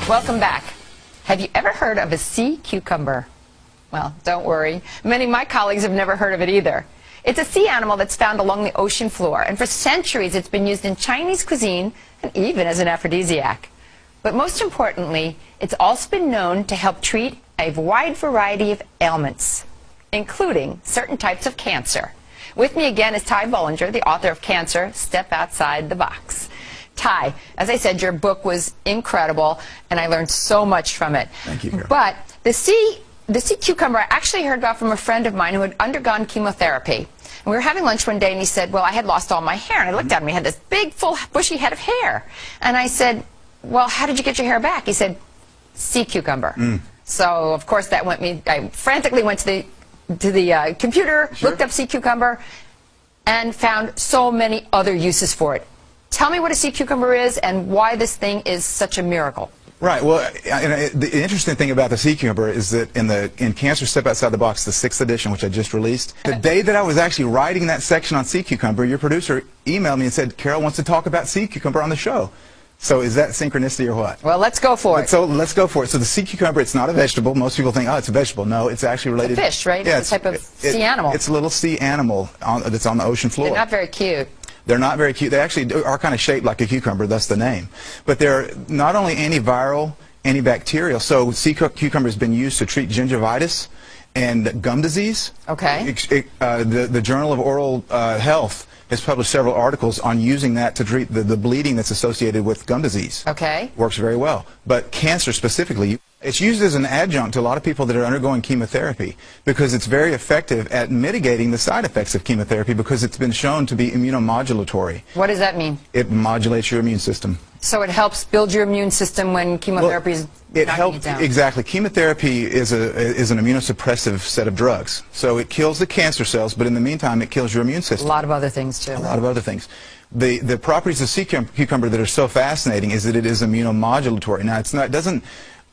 Welcome back. Have you ever heard of a sea cucumber? Well, don't worry. Many of my colleagues have never heard of it either. It's a sea animal that's found along the ocean floor, and for centuries it's been used in Chinese cuisine and even as an aphrodisiac. But most importantly, it's also been known to help treat a wide variety of ailments, including certain types of cancer. With me again is Ty Bollinger, the author of Cancer, Step Outside the Box. Ty, as I said, your book was incredible, and I learned so much from it. Thank you, Carol. But the sea cucumber I actually heard about from a friend of mine who had undergone chemotherapy. And we were having lunch one day, and he said, well, I had lost all my hair. And I looked at him, he had this big, full, bushy head of hair. And I said, well, how did you get your hair back? He said, sea cucumber. So, of course, that I frantically went to the computer, looked up sea cucumber, and found so many other uses for it. Tell me what a sea cucumber is and why this thing is such a miracle. Right. Well, the interesting thing about the sea cucumber is that in Cancer Step Outside the Box, the 6th edition, which I just released, the day that I was actually writing that section on sea cucumber, your producer emailed me and said, Carol wants to talk about sea cucumber on the show. So is that synchronicity or what? Well, let's go for it. So let's go for it. So the sea cucumber, it's not a vegetable. Most people think, oh, it's a vegetable. No, it's actually related. It's a fish, right? Yeah, it's a type of sea animal. It's a little sea animal that's on the ocean floor. They're not very cute. They're not very cute. They actually are kind of shaped like a cucumber, thus the name. But they're not only antiviral, antibacterial. So sea cucumber has been used to treat gingivitis and gum disease. Okay. The Journal of Oral Health has published several articles on using that to treat the bleeding that's associated with gum disease. Okay. Works very well. But cancer specifically, it's used as an adjunct to a lot of people that are undergoing chemotherapy because it's very effective at mitigating the side effects of chemotherapy because it's been shown to be immunomodulatory. What does that mean? It modulates your immune system. So it helps build your immune system when chemotherapy is knocking it down. Exactly. Chemotherapy is an immunosuppressive set of drugs. So it kills the cancer cells, but in the meantime, it kills your immune system. A lot of other things, too. A lot of other things. The properties of sea cucumber that are so fascinating is that it is immunomodulatory. Now, it doesn't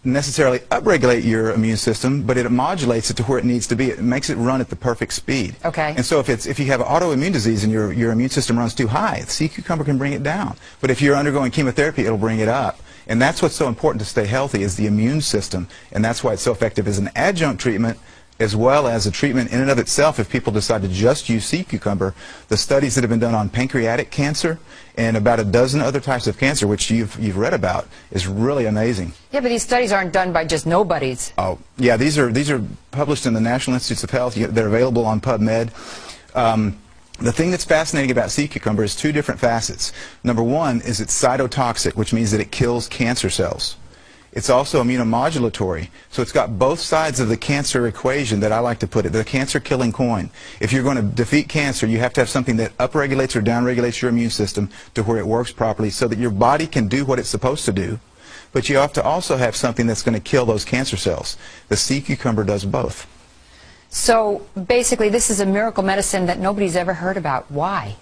necessarily upregulate your immune system, but it modulates it to where it needs to be. It makes it run at the perfect speed. Okay. And so if you have autoimmune disease and your immune system runs too high, sea cucumber can bring it down. But if you're undergoing chemotherapy, it'll bring it up. And that's what's so important to stay healthy is the immune system. And that's why it's so effective as an adjunct treatment as well as a treatment in and of itself if people decide to just use sea cucumber. The studies that have been done on pancreatic cancer and about a dozen other types of cancer, which you've read about, is really amazing. Yeah, but these studies aren't done by just nobodies. Oh, yeah, these are published in the National Institutes of Health. They're available on PubMed. The thing that's fascinating about sea cucumber is two different facets. Number one is it's cytotoxic, which means that it kills cancer cells. It's also immunomodulatory, so it's got both sides of the cancer equation that I like to put it, the cancer-killing coin. If you're going to defeat cancer, you have to have something that upregulates or downregulates your immune system to where it works properly so that your body can do what it's supposed to do, but you have to also have something that's going to kill those cancer cells. The sea cucumber does both. So basically this is a miracle medicine that nobody's ever heard about. Why?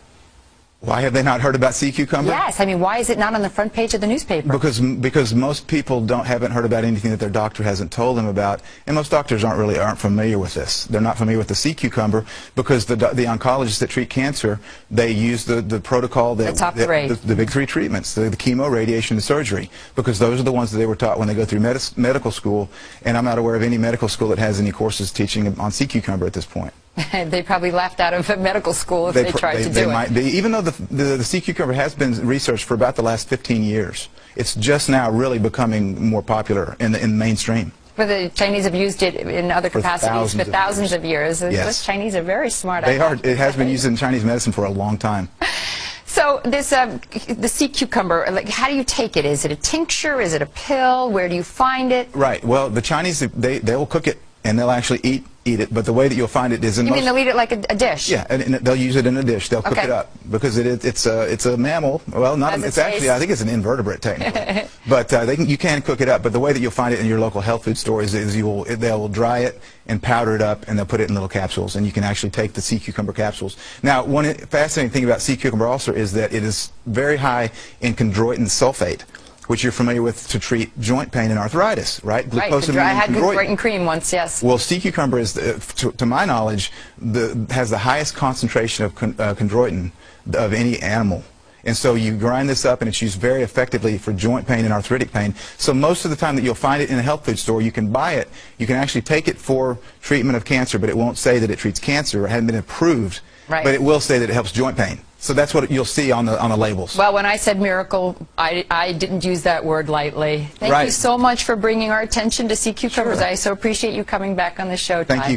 Why have they not heard about sea cucumber? Yes, I mean, why is it not on the front page of the newspaper? Because most people haven't heard about anything that their doctor hasn't told them about, and most doctors aren't familiar with this. They're not familiar with the sea cucumber because the oncologists that treat cancer, they use the protocol that the big three treatments, the chemo, radiation, and surgery, because those are the ones that they were taught when they go through medical school, and I'm not aware of any medical school that has any courses teaching on sea cucumber at this point. They probably laughed out of medical school if they tried to do it. Even though the sea cucumber has been researched for about the last 15 years, it's just now really becoming more popular in the mainstream. But the Chinese have used it in other capacities for thousands of years. Yes. The Chinese are very smart. They are. It has been used in Chinese medicine for a long time. So this the sea cucumber, like, how do you take it? Is it a tincture? Is it a pill? Where do you find it? Right. Well, the Chinese, they will cook it and they'll actually eat it, but the way that you'll find it is in You mean they'll eat it like a dish? Yeah, and they'll use it in a dish. They'll cook it up because it's a mammal. Well, it's actually, I think it's an invertebrate technically. But you can cook it up. But the way that you'll find it in your local health food stores is they'll dry it and powder it up, and they'll put it in little capsules, and you can actually take the sea cucumber capsules. Now, one fascinating thing about sea cucumber also is that it is very high in chondroitin sulfate, which you're familiar with to treat joint pain and arthritis, right? Right, I had chondroitin cream once, yes. Well, sea cucumber is, to my knowledge, has the highest concentration of chondroitin of any animal. And so you grind this up, and it's used very effectively for joint pain and arthritic pain. So most of the time that you'll find it in a health food store, you can buy it. You can actually take it for treatment of cancer, but it won't say that it treats cancer. It hasn't been approved, Right. but it will say that it helps joint pain. So that's what you'll see on the labels. Well, when I said miracle, I didn't use that word lightly. Thank you Right. so much for bringing our attention to sea cucumbers. Sure. I so appreciate you coming back on the show, Thank Todd. you.